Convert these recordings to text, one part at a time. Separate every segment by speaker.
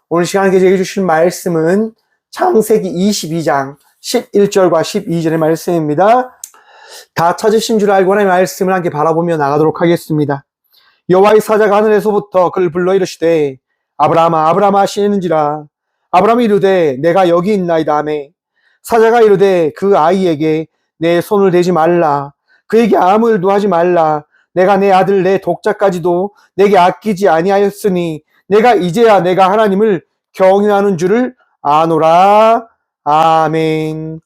Speaker 1: 오늘 시간에 제게 주신 말씀은 창세기 22장 11절과 12절의 말씀입니다. 다 찾으신 줄 알고 하나님의 말씀을 함께 바라보며 나가도록 하겠습니다. 여호와의 사자가 하늘에서부터 그를 불러 이르시되 아브라함아 아브라함아 하시는지라. 아브라함이 이르되 내가 여기 있나이다 하매 사자가 이르되 그 아이에게 내 손을 대지 말라. 그에게 아무 일도 하지 말라. 내가 내 아들 내 독자까지도 내게 아끼지 아니하였으니 내가 이제야 내가 하나님을 경외하는 줄을 아노라. 아멘.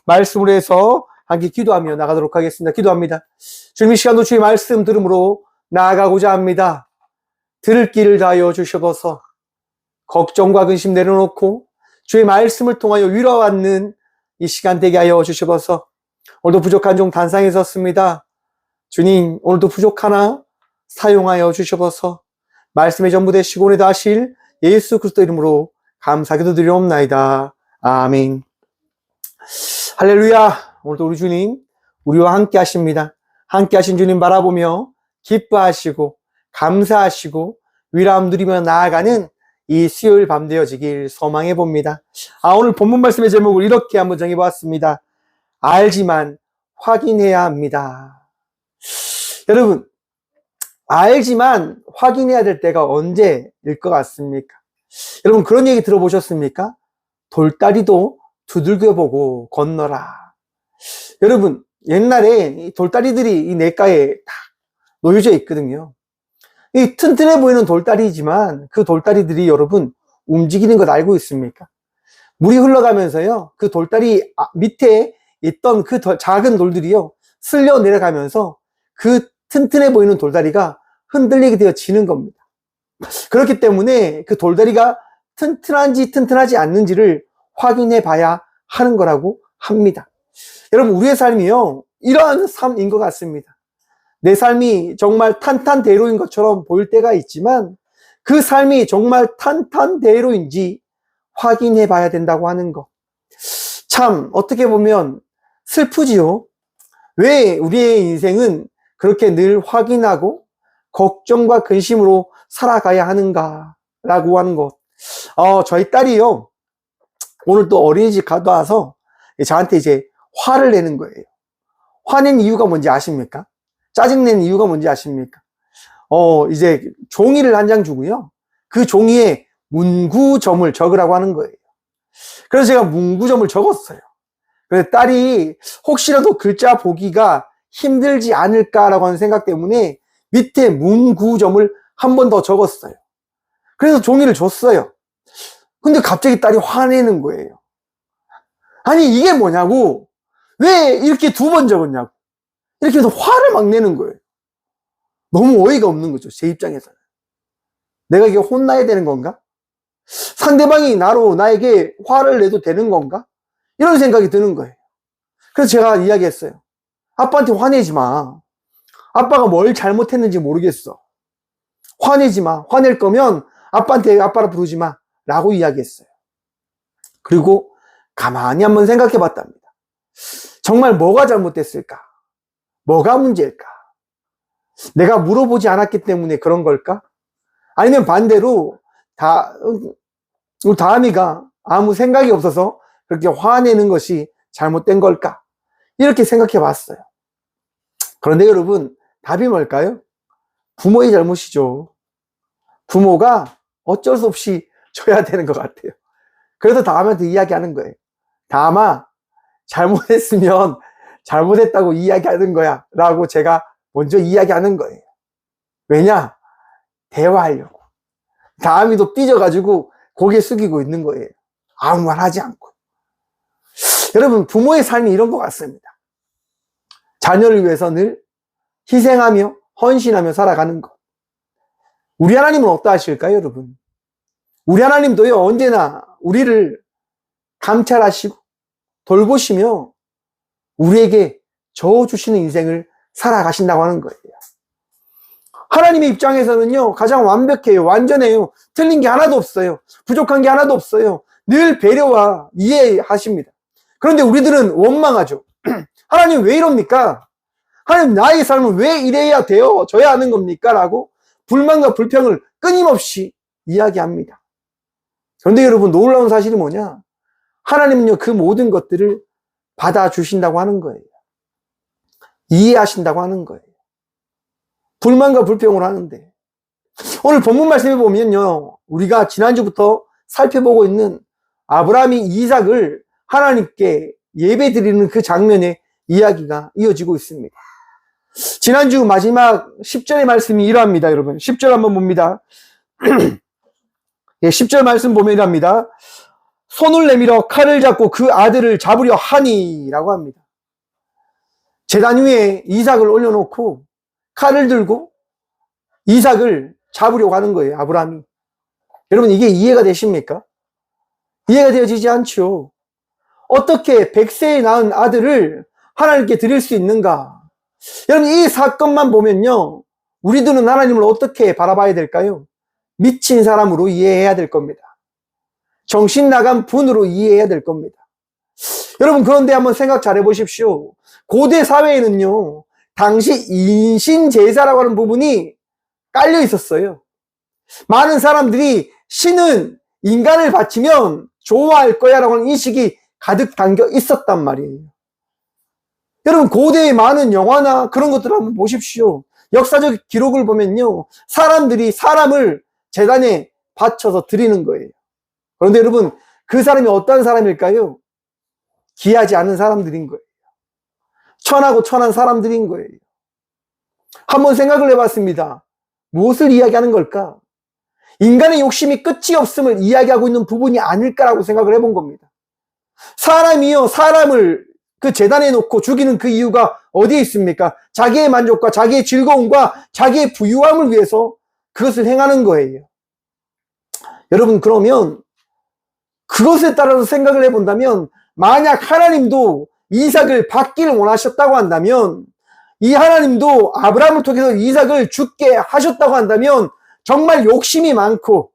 Speaker 1: 말씀으로 해서 함께 기도하며 나가도록 하겠습니다. 기도합니다. 주님, 이 시간도 주의 말씀 들음으로 나아가고자 합니다. 들을 길을 다하여 주셔서 걱정과 근심 내려놓고 주의 말씀을 통하여 위로받는 이 시간 되게 하여 주셔서 오늘도 부족한 종 단상에 섰습니다. 주님, 오늘도 부족하나 사용하여 주셔서 말씀의 전부 되시고 오늘도 하실 예수 그리스도 이름으로 감사 기도드리옵나이다. 아멘. 할렐루야. 오늘도 우리 주님 우리와 함께 하십니다. 함께 하신 주님 바라보며 기뻐하시고 감사하시고 위로함 누리며 나아가는 이 수요일 밤 되어지길 소망해 봅니다. 오늘 본문 말씀의 제목을 이렇게 한번 정해보았습니다. 알지만 확인해야 합니다. 여러분, 알지만 확인해야 될 때가 언제일 것 같습니까? 여러분, 그런 얘기 들어보셨습니까? 돌다리도 두들겨보고 건너라. 여러분, 옛날에 돌다리들이 이 냇가에 딱 놓여져 있거든요. 이 튼튼해 보이는 돌다리지만 그 돌다리들이 여러분 움직이는 걸 알고 있습니까? 물이 흘러가면서요, 그 돌다리 밑에 있던 그 작은 돌들이요, 쓸려 내려가면서 그 튼튼해 보이는 돌다리가 흔들리게 되어지는 겁니다. 그렇기 때문에 그 돌다리가 튼튼한지 튼튼하지 않는지를 확인해 봐야 하는 거라고 합니다. 여러분, 우리의 삶이요, 이러한 삶인 것 같습니다. 내 삶이 정말 탄탄대로인 것처럼 보일 때가 있지만 그 삶이 정말 탄탄대로인지 확인해 봐야 된다고 하는 것. 참 어떻게 보면 슬프지요. 왜 우리의 인생은 그렇게 늘 확인하고 걱정과 근심으로 살아가야 하는가라고 하는 것. 저희 딸이요, 오늘 또 어린이집 갔다 와서 저한테 이제 화를 내는 거예요. 화낸 이유가 뭔지 아십니까? 짜증낸 이유가 뭔지 아십니까? 이제 종이를 한 장 주고요, 그 종이에 문구점을 적으라고 하는 거예요. 그래서 제가 문구점을 적었어요. 그래서 딸이 혹시라도 글자 보기가 힘들지 않을까라고 하는 생각 때문에 밑에 문구점을 한 번 더 적었어요. 그래서 종이를 줬어요. 근데 갑자기 딸이 화내는 거예요. 아니, 이게 뭐냐고, 왜 이렇게 두 번 적었냐고, 이렇게 해서 화를 막 내는 거예요. 너무 어이가 없는 거죠, 제 입장에서는. 내가 이게 혼나야 되는 건가? 상대방이 나에게 화를 내도 되는 건가? 이런 생각이 드는 거예요. 그래서 제가 이야기했어요. 아빠한테 화내지 마. 아빠가 뭘 잘못했는지 모르겠어. 화내지 마. 화낼 거면 아빠라 부르지 마. 라고 이야기했어요. 그리고 가만히 한번 생각해 봤답니다. 정말 뭐가 잘못됐을까? 뭐가 문제일까? 내가 물어보지 않았기 때문에 그런 걸까? 아니면 반대로 우리 다음이가 아무 생각이 없어서 그렇게 화내는 것이 잘못된 걸까? 이렇게 생각해 봤어요. 그런데 여러분, 답이 뭘까요? 부모의 잘못이죠. 부모가 어쩔 수 없이 줘야 되는 것 같아요. 그래서 다음한테 이야기하는 거예요. 다음아, 잘못했으면 잘못했다고 이야기하는 거야 라고 제가 먼저 이야기하는 거예요. 왜냐? 대화하려고. 다음이도 삐져가지고 고개 숙이고 있는 거예요. 아무 말 하지 않고. 여러분, 부모의 삶이 이런 것 같습니다. 자녀를 위해서 늘 희생하며 헌신하며 살아가는 것. 우리 하나님은 어떠하실까요, 여러분? 우리 하나님도요, 언제나 우리를 감찰하시고 돌보시며 우리에게 저어주시는 인생을 살아가신다고 하는 거예요. 하나님의 입장에서는요, 가장 완벽해요. 완전해요. 틀린 게 하나도 없어요. 부족한 게 하나도 없어요. 늘 배려와 이해하십니다. 그런데 우리들은 원망하죠. 하나님 왜 이럽니까? 하나님, 나의 삶은 왜 이래야 되어져야 하는 겁니까? 라고 불만과 불평을 끊임없이 이야기합니다. 그런데 여러분, 놀라운 사실이 뭐냐? 하나님은요, 그 모든 것들을 받아주신다고 하는 거예요. 이해하신다고 하는 거예요. 불만과 불평을 하는데. 오늘 본문 말씀에 보면요, 우리가 지난주부터 살펴보고 있는 아브라함이 이삭을 하나님께 예배 드리는 그 장면의 이야기가 이어지고 있습니다. 지난주 마지막 10절의 말씀이 이러합니다, 여러분. 10절 한번 봅니다. 예, 10절 말씀 보면 이랍니다. 손을 내밀어 칼을 잡고 그 아들을 잡으려 하니 라고 합니다. 제단 위에 이삭을 올려놓고 칼을 들고 이삭을 잡으려고 하는 거예요, 아브라함이. 여러분, 이게 이해가 되십니까? 이해가 되어지지 않죠. 어떻게 100세에 낳은 아들을 하나님께 드릴 수 있는가? 여러분, 이 사건만 보면요, 우리들은 하나님을 어떻게 바라봐야 될까요? 미친 사람으로 이해해야 될 겁니다. 정신 나간 분으로 이해해야 될 겁니다. 여러분, 그런데 한번 생각 잘 해보십시오. 고대 사회에는요, 당시 인신제사라고 하는 부분이 깔려 있었어요. 많은 사람들이 신은 인간을 바치면 좋아할 거야 라고 하는 인식이 가득 담겨 있었단 말이에요. 여러분, 고대의 많은 영화나 그런 것들을 한번 보십시오. 역사적 기록을 보면요, 사람들이 사람을 제단에 바쳐서 드리는 거예요. 그런데 여러분, 그 사람이 어떤 사람일까요? 귀하지 않은 사람들인 거예요. 천하고 천한 사람들인 거예요. 한번 생각을 해봤습니다. 무엇을 이야기하는 걸까? 인간의 욕심이 끝이 없음을 이야기하고 있는 부분이 아닐까라고 생각을 해본 겁니다. 사람이요, 사람을 그 제단에 놓고 죽이는 그 이유가 어디에 있습니까? 자기의 만족과 자기의 즐거움과 자기의 부유함을 위해서 그것을 행하는 거예요. 여러분, 그러면 그것에 따라서 생각을 해본다면, 만약 하나님도 이삭을 받기를 원하셨다고 한다면, 이 하나님도 아브라함을 통해서 이삭을 죽게 하셨다고 한다면, 정말 욕심이 많고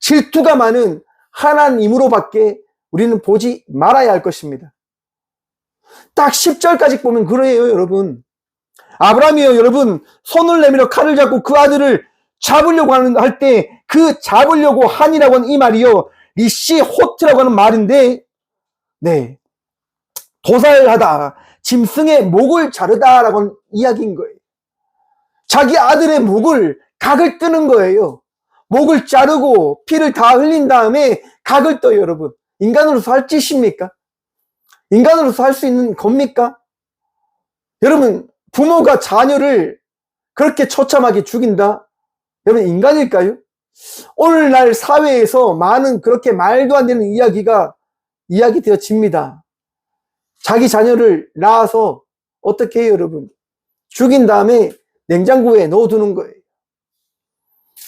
Speaker 1: 질투가 많은 하나님으로밖에 우리는 보지 말아야 할 것입니다. 딱 10절까지 보면 그래요, 여러분. 아브라함이요, 여러분, 손을 내밀어 칼을 잡고 그 아들을 잡으려고 할 때 그 잡으려고 한이라고 하는 이 말이요, 리시 호트라고 하는 말인데, 네, 도살하다, 짐승의 목을 자르다라고 하는 이야기인 거예요. 자기 아들의 목을, 각을 뜨는 거예요. 목을 자르고 피를 다 흘린 다음에 각을 떠요, 여러분. 인간으로서 할 짓입니까? 인간으로서 할 수 있는 겁니까? 여러분, 부모가 자녀를 그렇게 처참하게 죽인다? 여러분, 인간일까요? 오늘날 사회에서 많은 그렇게 말도 안 되는 이야기가 이야기되어집니다. 자기 자녀를 낳아서 어떻게 해요, 여러분? 죽인 다음에 냉장고에 넣어두는 거예요.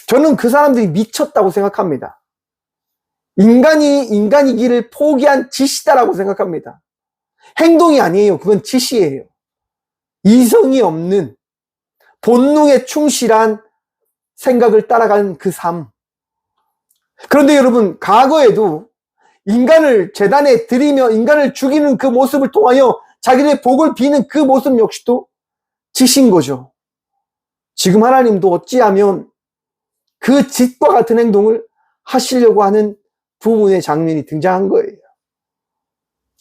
Speaker 1: 저는 그 사람들이 미쳤다고 생각합니다. 인간이 인간이기를 포기한 짓이다라고 생각합니다. 행동이 아니에요. 그건 짓이에요. 이성이 없는, 본능에 충실한 생각을 따라가는 그 삶. 그런데 여러분, 과거에도 인간을 제단에 드리며 인간을 죽이는 그 모습을 통하여 자기의 복을 비는 그 모습 역시도 짓인 거죠. 지금 하나님도 어찌하면 그 짓과 같은 행동을 하시려고 하는 부분의 장면이 등장한 거예요.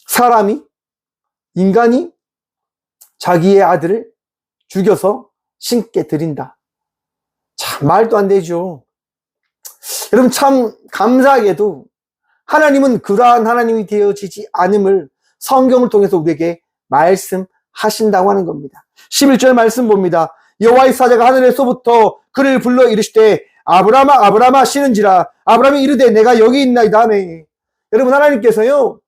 Speaker 1: 사람이, 인간이 자기의 아들을 죽여서 신께 드린다. 참 말도 안 되죠. 여러분, 참 감사하게도 하나님은 그러한 하나님이 되어지지 않음을 성경을 통해서 우리에게 말씀하신다고 하는 겁니다. 11절 말씀 봅니다. 여호와의 사자가 하늘에서부터 그를 불러 이르시되 아브라함아 아브라함아 하시는지라. 아브라함이 이르되 내가 여기 있나이다 하매. 여러분, 하나님께서요,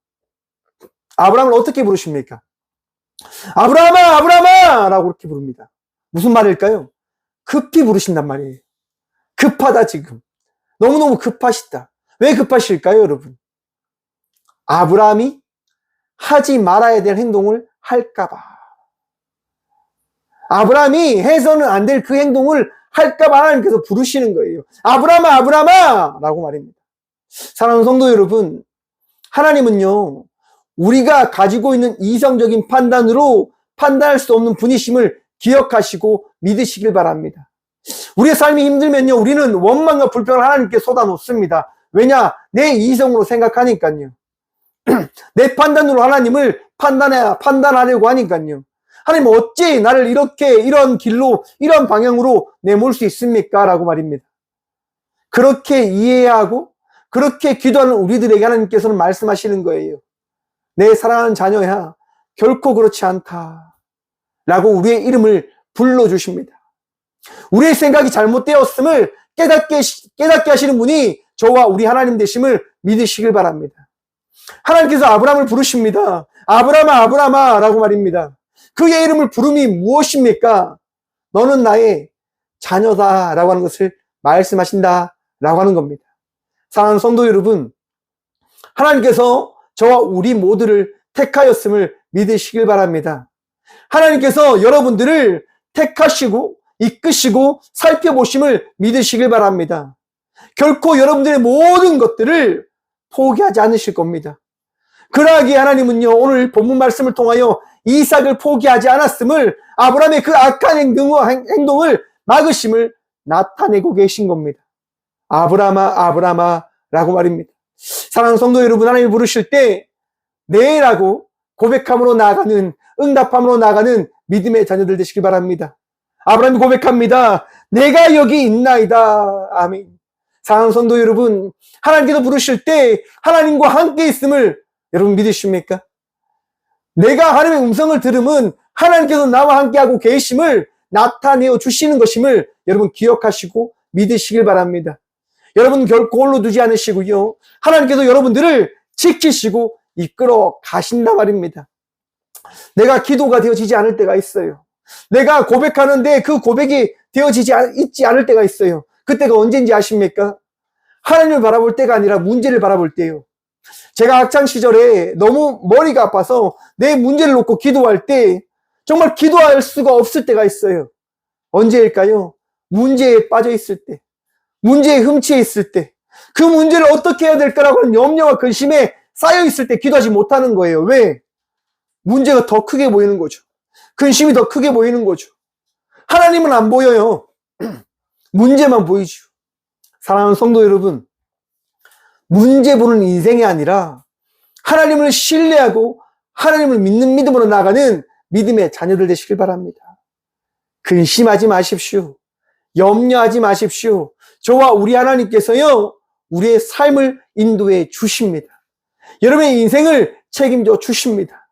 Speaker 1: 아브라함을 어떻게 부르십니까? 아브라함아 아브라함아 라고 그렇게 부릅니다. 무슨 말일까요? 급히 부르신단 말이에요. 급하다, 지금. 너무너무 급하시다. 왜 급하실까요, 여러분? 아브라함이 하지 말아야 될 행동을 할까봐. 아브라함이 해서는 안 될 그 행동을 할까봐 하나님께서 부르시는 거예요. 아브라함아 아브라함아 라고 말입니다. 사랑하는 성도 여러분, 하나님은요, 우리가 가지고 있는 이성적인 판단으로 판단할 수 없는 분이심을 기억하시고 믿으시길 바랍니다. 우리의 삶이 힘들면요, 우리는 원망과 불평을 하나님께 쏟아놓습니다. 왜냐? 내 이성으로 생각하니까요. 내 판단으로 하나님을 판단하려고 하니까요. 하나님 어찌 나를 이렇게 이런 길로 이런 방향으로 내몰 수 있습니까? 라고 말입니다. 그렇게 이해하고 그렇게 기도하는 우리들에게 하나님께서는 말씀하시는 거예요. 내 사랑하는 자녀야, 결코 그렇지 않다 라고 우리의 이름을 불러주십니다. 우리의 생각이 잘못되었음을 깨닫게 하시는 분이 저와 우리 하나님 되심을 믿으시길 바랍니다. 하나님께서 아브라함을 부르십니다. 아브라함아, 아브라함아 라고 말입니다. 그의 이름을 부름이 무엇입니까? 너는 나의 자녀다 라고 하는 것을 말씀하신다 라고 하는 겁니다. 사랑하는 성도 여러분, 하나님께서 저와 우리 모두를 택하였음을 믿으시길 바랍니다. 하나님께서 여러분들을 택하시고 이끄시고 살펴보심을 믿으시길 바랍니다. 결코 여러분들의 모든 것들을 포기하지 않으실 겁니다. 그러하기에 하나님은요, 오늘 본문 말씀을 통하여 이삭을 포기하지 않았음을, 아브라함의 그 악한 행동을 막으심을 나타내고 계신 겁니다. 아브라함아, 아브라함아 라고 말입니다. 사랑하는 성도 여러분, 하나님이 부르실 때 네라고 고백함으로 나아가는, 응답함으로 나아가는 믿음의 자녀들 되시길 바랍니다. 아브라함이 고백합니다. 내가 여기 있나이다. 아멘. 사랑하는 성도 여러분, 하나님께서 부르실 때 하나님과 함께 있음을 여러분 믿으십니까? 내가 하나님의 음성을 들으면 하나님께서 나와 함께하고 계심을 나타내어 주시는 것임을 여러분 기억하시고 믿으시길 바랍니다. 여러분 결코 홀로 두지 않으시고요, 하나님께서 여러분들을 지키시고 이끌어 가신다 말입니다. 내가 기도가 되어지지 않을 때가 있어요. 내가 고백하는데 그 고백이 있지 않을 때가 있어요. 그때가 언제인지 아십니까? 하나님을 바라볼 때가 아니라 문제를 바라볼 때요. 제가 학창시절에 너무 머리가 아파서 내 문제를 놓고 기도할 때 정말 기도할 수가 없을 때가 있어요. 언제일까요? 문제에 빠져 있을 때, 문제에 흠치해 있을 때, 그 문제를 어떻게 해야 될까라고 하는 염려와 근심에 쌓여 있을 때 기도하지 못하는 거예요. 왜? 문제가 더 크게 보이는 거죠. 근심이 더 크게 보이는 거죠. 하나님은 안 보여요. 문제만 보이죠. 사랑하는 성도 여러분, 문제 보는 인생이 아니라 하나님을 신뢰하고 하나님을 믿는 믿음으로 나아가는 믿음의 자녀들 되시길 바랍니다. 근심하지 마십시오. 염려하지 마십시오. 저와 우리 하나님께서요, 우리의 삶을 인도해 주십니다. 여러분의 인생을 책임져 주십니다.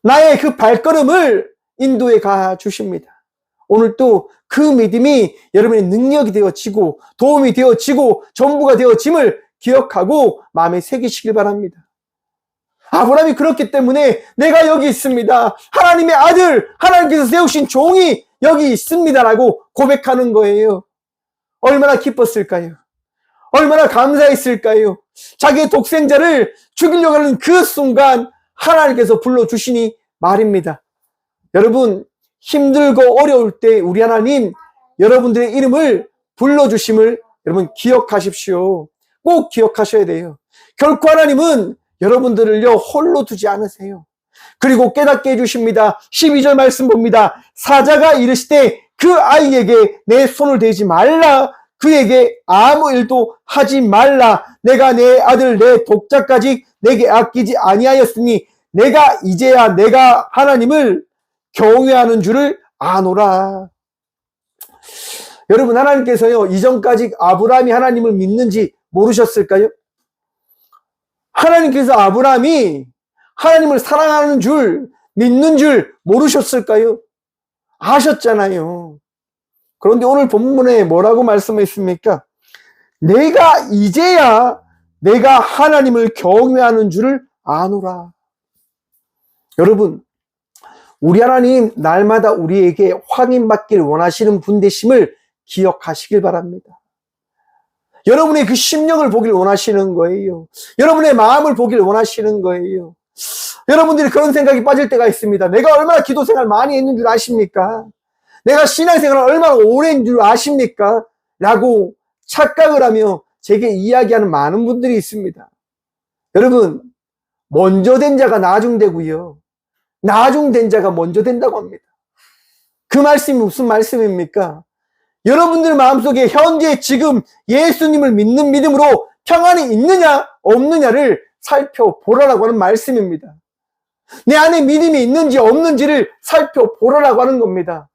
Speaker 1: 나의 그 발걸음을 인도해 가 주십니다. 오늘 또 그 믿음이 여러분의 능력이 되어지고 도움이 되어지고 전부가 되어짐을 기억하고 마음에 새기시길 바랍니다. 아브라함이 그렇기 때문에 내가 여기 있습니다. 하나님의 아들, 하나님께서 세우신 종이 여기 있습니다라고 고백하는 거예요. 얼마나 기뻤을까요? 얼마나 감사했을까요? 자기의 독생자를 죽이려고 하는 그 순간 하나님께서 불러주시니 말입니다. 여러분, 힘들고 어려울 때 우리 하나님 여러분들의 이름을 불러주심을 여러분 기억하십시오. 꼭 기억하셔야 돼요. 결코 하나님은 여러분들을요 홀로 두지 않으세요. 그리고 깨닫게 해주십니다. 12절 말씀 봅니다. 사자가 이르시되 그 아이에게 내 손을 대지 말라. 그에게 아무 일도 하지 말라. 내가 내 아들 내 독자까지 내게 아끼지 아니하였으니 내가 이제야 내가 하나님을 경외하는 줄을 아노라. 여러분, 하나님께서요 이전까지 아브라함이 하나님을 믿는지 모르셨을까요? 하나님께서 아브라함이 하나님을 사랑하는 줄, 믿는 줄 모르셨을까요? 아셨잖아요. 그런데 오늘 본문에 뭐라고 말씀했습니까? 내가 이제야 내가 하나님을 경외하는 줄을 아노라. 여러분, 우리 하나님 날마다 우리에게 확인받기를 원하시는 분 되심을 기억하시길 바랍니다. 여러분의 그 심령을 보길 원하시는 거예요. 여러분의 마음을 보길 원하시는 거예요. 여러분들이 그런 생각이 빠질 때가 있습니다. 내가 얼마나 기도 생활 많이 했는 줄 아십니까? 내가 신앙생활을 얼마나 오래 했는 줄 아십니까? 라고 착각을 하며 제게 이야기하는 많은 분들이 있습니다. 여러분, 먼저 된 자가 나중되고요, 나중된 자가 먼저 된다고 합니다. 그 말씀이 무슨 말씀입니까? 여러분들 마음속에 현재 지금 예수님을 믿는 믿음으로 평안이 있느냐 없느냐를 살펴보라라고 하는 말씀입니다. 내 안에 믿음이 있는지 없는지를 살펴보라라고 하는 겁니다.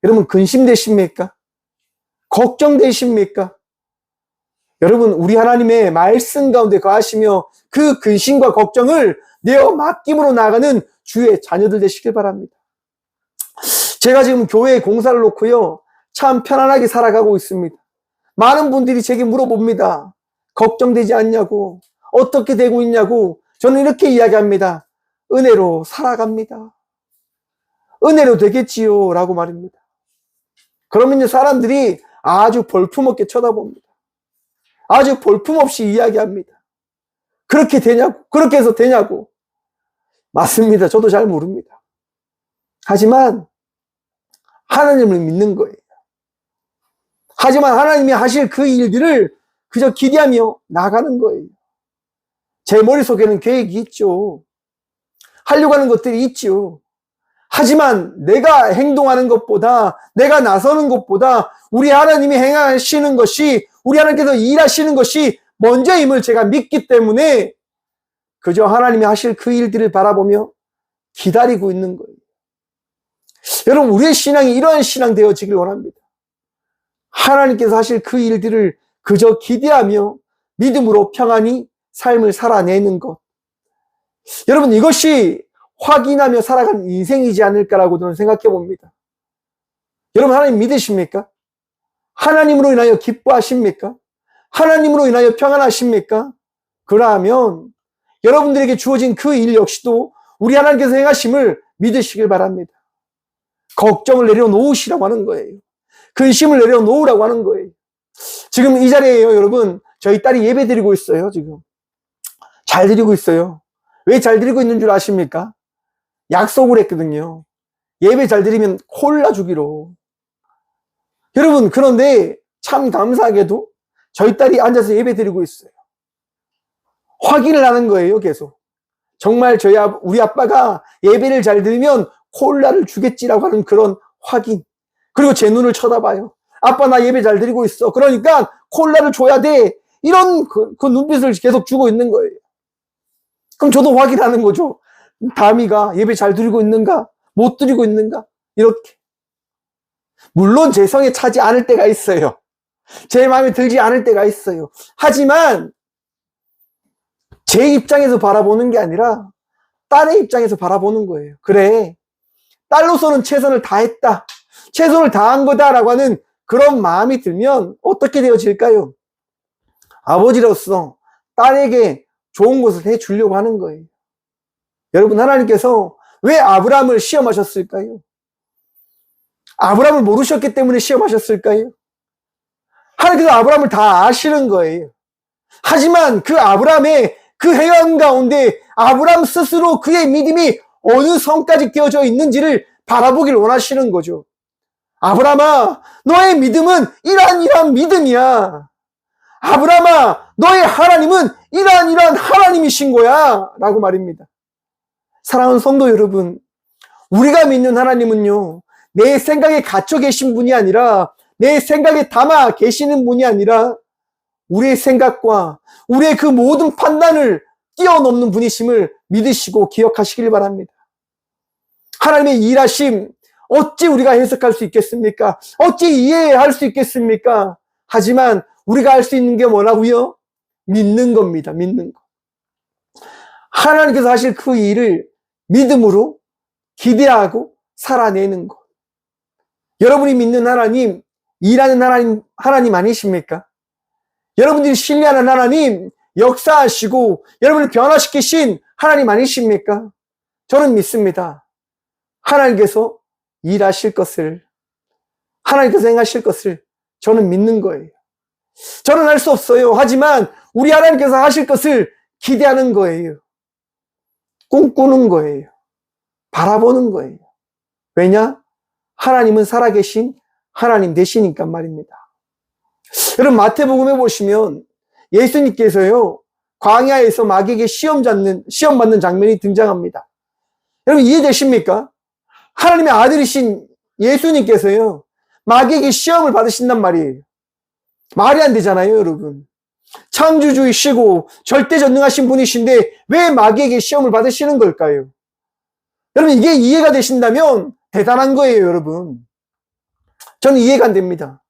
Speaker 1: 여러분, 근심되십니까? 걱정되십니까? 여러분, 우리 하나님의 말씀 가운데 거하시며 그 근심과 걱정을 내어 맡김으로 나아가는 주의 자녀들 되시길 바랍니다. 제가 지금 교회에 공사를 놓고요, 참 편안하게 살아가고 있습니다. 많은 분들이 제게 물어봅니다. 걱정되지 않냐고, 어떻게 되고 있냐고. 저는 이렇게 이야기합니다. 은혜로 살아갑니다. 은혜로 되겠지요 라고 말입니다. 그러면 사람들이 아주 볼품없게 쳐다봅니다. 아주 볼품없이 이야기합니다. 그렇게 되냐고, 그렇게 해서 되냐고. 맞습니다. 저도 잘 모릅니다. 하지만 하나님을 믿는 거예요. 하지만 하나님이 하실 그 일들을 그저 기대하며 나가는 거예요. 제 머릿속에는 계획이 있죠. 하려고 하는 것들이 있죠. 하지만 내가 행동하는 것보다, 내가 나서는 것보다 우리 하나님이 행하시는 것이, 우리 하나님께서 일하시는 것이 먼저임을 제가 믿기 때문에 그저 하나님이 하실 그 일들을 바라보며 기다리고 있는 거예요. 여러분, 우리의 신앙이 이러한 신앙 되어지길 원합니다. 하나님께서 하실 그 일들을 그저 기대하며 믿음으로 평안히 삶을 살아내는 것. 여러분, 이것이 확인하며 살아가는 인생이지 않을까라고 저는 생각해 봅니다. 여러분, 하나님 믿으십니까? 하나님으로 인하여 기뻐하십니까? 하나님으로 인하여 평안하십니까? 그러하면 여러분들에게 주어진 그 일 역시도 우리 하나님께서 행하심을 믿으시길 바랍니다. 걱정을 내려놓으시라고 하는 거예요. 근심을 내려놓으라고 하는 거예요. 지금 이 자리에요, 여러분. 저희 딸이 예배 드리고 있어요, 지금. 잘 드리고 있어요. 왜 잘 드리고 있는 줄 아십니까? 약속을 했거든요. 예배 잘 드리면 콜라 주기로. 여러분, 그런데 참 감사하게도 저희 딸이 앉아서 예배 드리고 있어요. 확인을 하는 거예요, 계속. 정말 우리 아빠가 예배를 잘 드리면 콜라를 주겠지라고 하는 그런 확인. 그리고 제 눈을 쳐다봐요. 아빠, 나 예배 잘 드리고 있어. 그러니까 콜라를 줘야 돼. 이런 그 눈빛을 계속 주고 있는 거예요. 그럼 저도 확인하는 거죠. 다미가 예배 잘 드리고 있는가? 못 드리고 있는가? 이렇게. 물론 제 성에 차지 않을 때가 있어요. 제 마음에 들지 않을 때가 있어요. 하지만 제 입장에서 바라보는 게 아니라 딸의 입장에서 바라보는 거예요. 그래, 딸로서는 최선을 다했다. 최선을 다한 거다라고 하는 그런 마음이 들면 어떻게 되어질까요? 아버지로서 딸에게 좋은 것을 해주려고 하는 거예요. 여러분, 하나님께서 왜 아브라함을 시험하셨을까요? 아브라함을 모르셨기 때문에 시험하셨을까요? 하나님께서 아브라함을 다 아시는 거예요. 하지만 그 아브라함의 그 행함 가운데 아브라함 스스로 그의 믿음이 어느 선까지 끼어져 있는지를 바라보길 원하시는 거죠. 아브라함아, 너의 믿음은 이러한 믿음이야. 아브라함아, 너의 하나님은 이러한 하나님이신 거야 라고 말입니다. 사랑하는 성도 여러분, 우리가 믿는 하나님은요, 내 생각에 갇혀 계신 분이 아니라, 내 생각에 담아 계시는 분이 아니라 우리의 생각과 우리의 그 모든 판단을 뛰어넘는 분이심을 믿으시고 기억하시길 바랍니다. 하나님의 일하심 어찌 우리가 해석할 수 있겠습니까? 어찌 이해할 수 있겠습니까? 하지만 우리가 할 수 있는 게 뭐라고요? 믿는 겁니다. 믿는 거. 하나님께서 하실 그 일을 믿음으로 기대하고 살아내는 것. 여러분이 믿는 하나님, 일하는 하나님 아니십니까? 여러분들이 신뢰하는 하나님, 역사하시고 여러분을 변화시키신 하나님 아니십니까? 저는 믿습니다. 하나님께서 일하실 것을, 하나님께서 행하실 것을 저는 믿는 거예요. 저는 할 수 없어요. 하지만 우리 하나님께서 하실 것을 기대하는 거예요. 꿈꾸는 거예요. 바라보는 거예요. 왜냐? 하나님은 살아계신 하나님 되시니까 말입니다. 여러분, 마태복음에 보시면 예수님께서요, 광야에서 마귀에게 시험 받는 장면이 등장합니다. 여러분, 이해되십니까? 하나님의 아들이신 예수님께서요, 마귀에게 시험을 받으신단 말이에요. 말이 안 되잖아요, 여러분. 창조주이시고 절대전능하신 분이신데 왜 마귀에게 시험을 받으시는 걸까요? 여러분, 이게 이해가 되신다면 대단한 거예요, 여러분. 저는 이해가 안 됩니다.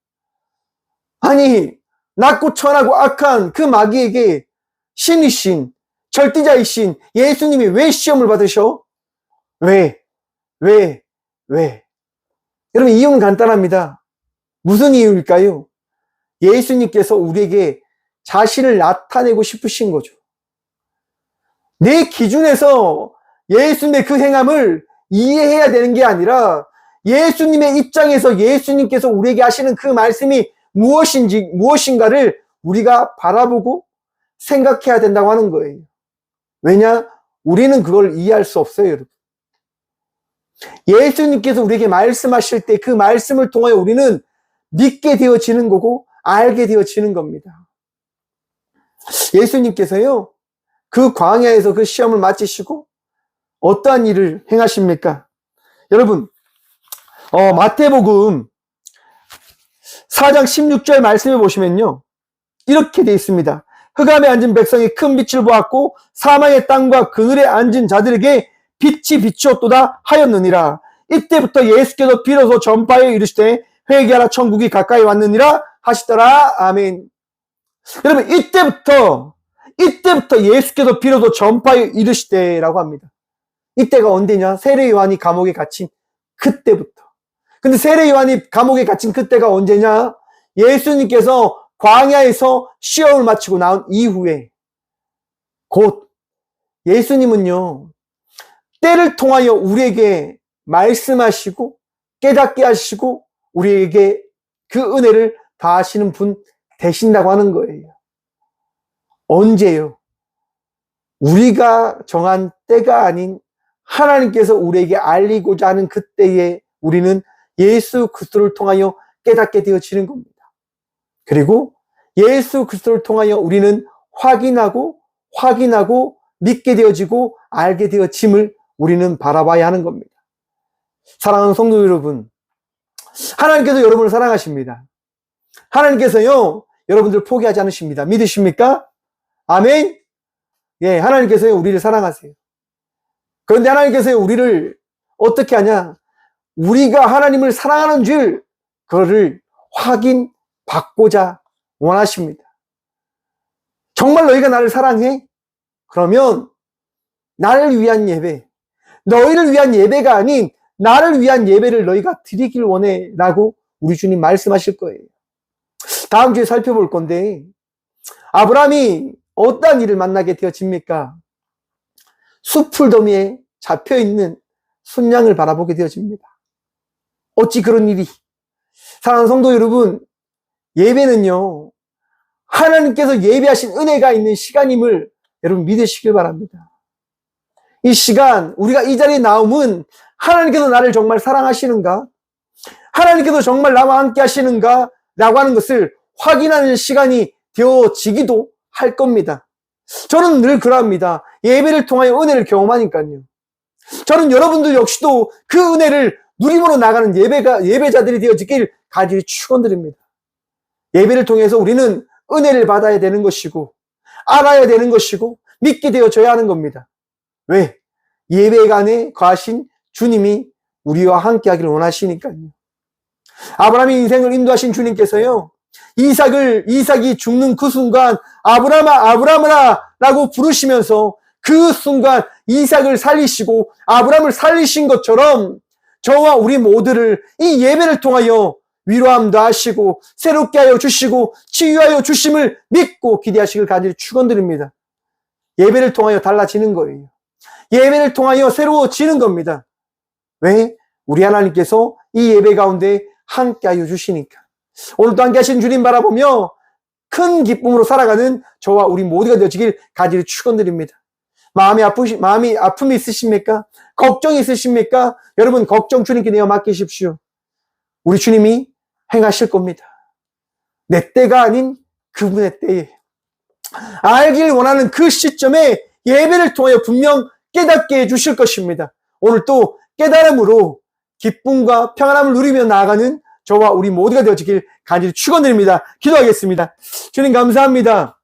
Speaker 1: 아니, 낮고 천하고 악한 그 마귀에게 신이신, 절대자이신 예수님이 왜 시험을 받으셔? 왜? 여러분, 이유는 간단합니다. 무슨 이유일까요? 예수님께서 우리에게 자신을 나타내고 싶으신 거죠. 내 기준에서 예수님의 그 행함을 이해해야 되는 게 아니라 예수님의 입장에서 예수님께서 우리에게 하시는 그 말씀이 무엇인가를 우리가 바라보고 생각해야 된다고 하는 거예요. 왜냐? 우리는 그걸 이해할 수 없어요, 여러분. 예수님께서 우리에게 말씀하실 때 그 말씀을 통하여 우리는 믿게 되어지는 거고 알게 되어지는 겁니다. 예수님께서요, 그 광야에서 그 시험을 마치시고 어떠한 일을 행하십니까? 여러분, 마태복음 4장 16절 말씀해 보시면요, 이렇게 되어 있습니다. 흑암에 앉은 백성이 큰 빛을 보았고 사망의 땅과 그늘에 앉은 자들에게 빛이 비추었도다 하였느니라. 이때부터 예수께서 비로소 전파하여 이르시되 회개하라, 천국이 가까이 왔느니라 하시더라. 아멘. 여러분, 이때부터 예수께서 비로소 전파하여 이르시되라고 합니다. 이때가 언제냐? 세례 요한이 감옥에 갇힌 그때부터. 근데 세례 요한이 감옥에 갇힌 그때가 언제냐? 예수님께서 광야에서 시험을 마치고 나온 이후에, 곧 예수님은요, 때를 통하여 우리에게 말씀하시고 깨닫게 하시고 우리에게 그 은혜를 다하시는 분 되신다고 하는 거예요. 언제요? 우리가 정한 때가 아닌 하나님께서 우리에게 알리고자 하는 그때에 우리는 예수 그리스도를 통하여 깨닫게 되어지는 겁니다. 그리고 예수 그리스도를 통하여 우리는 확인하고 믿게 되어지고 알게 되어짐을 우리는 바라봐야 하는 겁니다. 사랑하는 성도 여러분, 하나님께서 여러분을 사랑하십니다. 하나님께서요, 여러분들 포기하지 않으십니다. 믿으십니까? 아멘? 예, 하나님께서요, 우리를 사랑하세요. 그런데 하나님께서요, 우리를 어떻게 하냐? 우리가 하나님을 사랑하는 줄, 그거를 확인받고자 원하십니다. 정말 너희가 나를 사랑해? 그러면 나를 위한 예배, 너희를 위한 예배가 아닌 나를 위한 예배를 너희가 드리길 원해 라고 우리 주님 말씀하실 거예요. 다음 주에 살펴볼 건데, 아브라함이 어떠한 일을 만나게 되어집니까? 숲풀더미에 잡혀있는 순양을 바라보게 되어집니다. 어찌 그런 일이? 사랑하는 성도 여러분, 예배는요, 하나님께서 예배하신 은혜가 있는 시간임을 여러분 믿으시길 바랍니다. 이 시간, 우리가 이 자리에 나옴은 하나님께서 나를 정말 사랑하시는가? 하나님께서 정말 나와 함께 하시는가? 라고 하는 것을 확인하는 시간이 되어지기도 할 겁니다. 저는 늘 그럽니다. 예배를 통하여 은혜를 경험하니까요. 저는 여러분들 역시도 그 은혜를 누림으로 나가는 예배자들이 되어지길 간절히 축원드립니다. 예배를 통해서 우리는 은혜를 받아야 되는 것이고, 알아야 되는 것이고, 믿게 되어져야 하는 겁니다. 왜? 예배간에 거하신 주님이 우리와 함께 하기를 원하시니까요. 아브라함의 인생을 인도하신 주님께서요, 이삭이 죽는 그 순간, 아브라함아, 아브라함아 라고 부르시면서 그 순간 이삭을 살리시고 아브라함을 살리신 것처럼 저와 우리 모두를 이 예배를 통하여 위로함도 하시고 새롭게 하여 주시고 치유하여 주심을 믿고 기대하시길 간절히 축원드립니다. 예배를 통하여 달라지는 거예요. 예배를 통하여 새로워지는 겁니다. 왜? 우리 하나님께서 이 예배 가운데 함께하여 주시니까. 오늘도 함께 하신 주님 바라보며 큰 기쁨으로 살아가는 저와 우리 모두가 되어지길 간절히 축원드립니다. 마음이 아픔이 있으십니까? 걱정이 있으십니까? 여러분, 걱정 주님께 내어 맡기십시오. 우리 주님이 행하실 겁니다. 내 때가 아닌 그분의 때에 알길 원하는 그 시점에 예배를 통하여 분명 깨닫게 해주실 것입니다. 오늘 또 깨달음으로 기쁨과 평안함을 누리며 나아가는 저와 우리 모두가 되어지길 간절히 축원드립니다. 기도하겠습니다. 주님 감사합니다.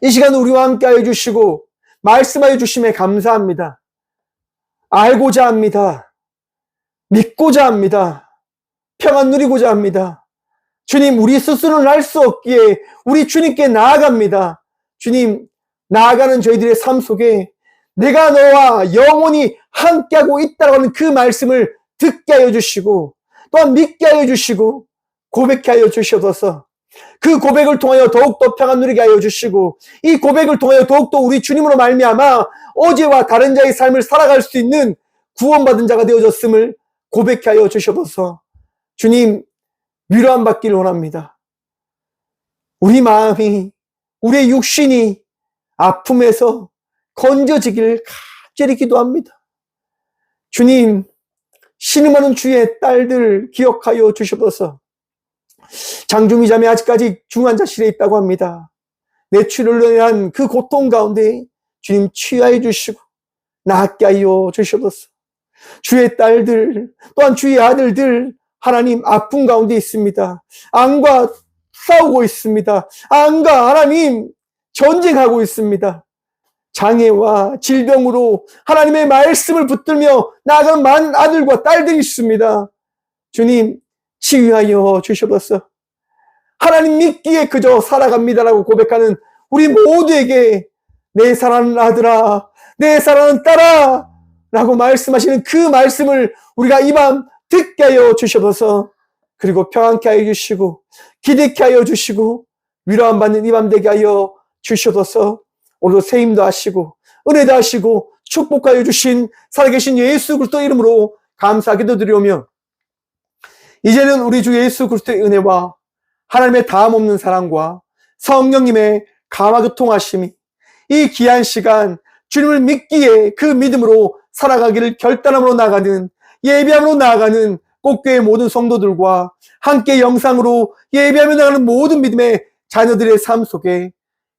Speaker 1: 이 시간 우리와 함께하여 주시고 말씀하여 주심에 감사합니다. 알고자 합니다. 믿고자 합니다. 평안 누리고자 합니다. 주님, 우리 스스로는 알 수 없기에 우리 주님께 나아갑니다. 주님, 나아가는 저희들의 삶 속에 내가 너와 영원히 함께하고 있다고 하는 그 말씀을 듣게 하여 주시고 또한 믿게 하여 주시고 고백해 하여 주시옵소서. 그 고백을 통하여 더욱더 평안 누리게 하여 주시고 이 고백을 통하여 더욱더 우리 주님으로 말미암아 어제와 다른 자의 삶을 살아갈 수 있는 구원받은 자가 되어졌음을 고백해 하여 주시옵소서. 주님, 위로함 받기를 원합니다. 우리 마음이, 우리의 육신이 아픔에서 건져지기를 간절히 기도합니다. 주님, 신음하는 주의 딸들 기억하여 주시옵소서. 장중이 자매 아직까지 중환자실에 있다고 합니다. 뇌출혈로 인한 그 고통 가운데 주님 치유하여 주시고 낫게 하여 주시옵소서. 주의 딸들 또한 주의 아들들 하나님 아픔 가운데 있습니다. 암과 싸우고 있습니다. 암과 하나님 전쟁하고 있습니다. 장애와 질병으로 하나님의 말씀을 붙들며 나아가는 많은 아들과 딸들이 있습니다. 주님 치유하여 주시옵소서. 하나님 믿기에 그저 살아갑니다라고 고백하는 우리 모두에게 내 사랑하는 아들아, 내 사랑하는 딸아 라고 말씀하시는 그 말씀을 우리가 이 밤 듣게 하여 주시옵소서. 그리고 평안케 하여 주시고 기대케 하여 주시고 위로함 받는 이 밤 되게 하여 주시옵소서. 오늘도 새 힘도 하시고 은혜도 하시고 축복하여 주신 살아계신 예수 그리스도 이름으로 감사 기도드리오며 이제는 우리 주 예수 그리스도의 은혜와 하나님의 다함없는 사랑과 성령님의 감화교통하심이 이 귀한 시간 주님을 믿기에 그 믿음으로 살아가기를 결단함으로 나아가는 예배함으로 나아가는 꽃교회 모든 성도들과 함께 영상으로 예배하며 나가는 모든 믿음의 자녀들의 삶 속에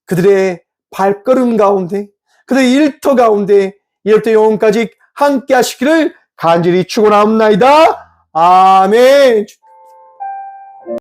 Speaker 1: 그들의 발걸음 가운데 그들의 일터 가운데 이럴때 영혼까지 함께 하시기를 간절히 축원하옵나이다. 아멘.